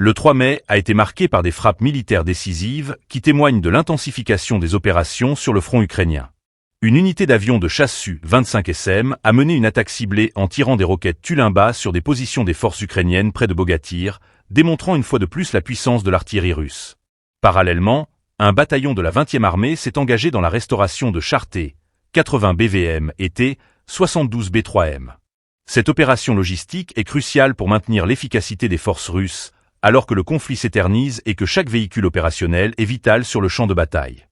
Le 3 mai a été marqué par des frappes militaires décisives qui témoignent de l'intensification des opérations sur le front ukrainien. Une unité d'avions de chasse Su-25 SM a mené une attaque ciblée en tirant des roquettes Tulimba sur des positions des forces ukrainiennes près de Bogatyr, démontrant une fois de plus la puissance de l'artillerie russe. Parallèlement, un bataillon de la 20e armée s'est engagé dans la restauration de chars T-80 BVM et T-72 B3M. Cette opération logistique est cruciale pour maintenir l'efficacité des forces russes, alors que le conflit s'éternise et que chaque véhicule opérationnel est vital sur le champ de bataille.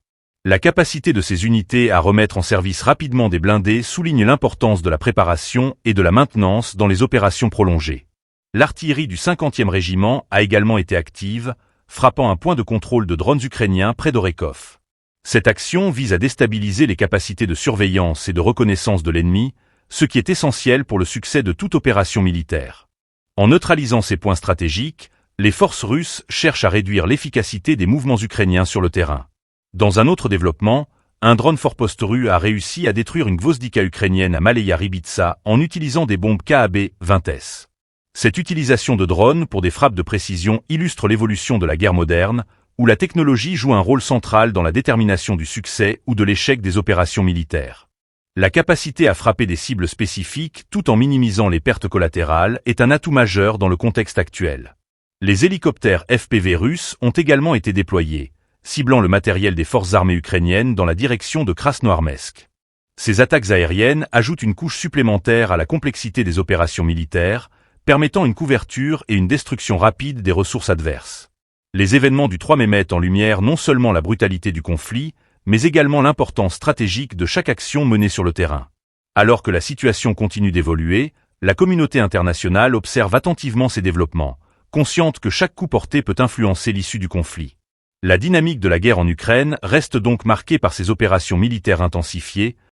La capacité de ces unités à remettre en service rapidement des blindés souligne l'importance de la préparation et de la maintenance dans les opérations prolongées. L'artillerie du 50e régiment a également été active, frappant un point de contrôle de drones ukrainiens près d'Orekov. Cette action vise à déstabiliser les capacités de surveillance et de reconnaissance de l'ennemi, ce qui est essentiel pour le succès de toute opération militaire. En neutralisant ces points stratégiques, les forces russes cherchent à réduire l'efficacité des mouvements ukrainiens sur le terrain. Dans un autre développement, un drone Forpost-Ru a réussi à détruire une Gvozdika ukrainienne à Maleya Ribitsa en utilisant des bombes KAB-20S. Cette utilisation de drones pour des frappes de précision illustre l'évolution de la guerre moderne, où la technologie joue un rôle central dans la détermination du succès ou de l'échec des opérations militaires. La capacité à frapper des cibles spécifiques tout en minimisant les pertes collatérales est un atout majeur dans le contexte actuel. Les hélicoptères FPV russes ont également été déployés, ciblant le matériel des forces armées ukrainiennes dans la direction de Krasnoarmeysk. Ces attaques aériennes ajoutent une couche supplémentaire à la complexité des opérations militaires, permettant une couverture et une destruction rapide des ressources adverses. Les événements du 3 mai mettent en lumière non seulement la brutalité du conflit, mais également l'importance stratégique de chaque action menée sur le terrain. Alors que la situation continue d'évoluer, la communauté internationale observe attentivement ces développements, consciente que chaque coup porté peut influencer l'issue du conflit. La dynamique de la guerre en Ukraine reste donc marquée par ces opérations militaires intensifiées,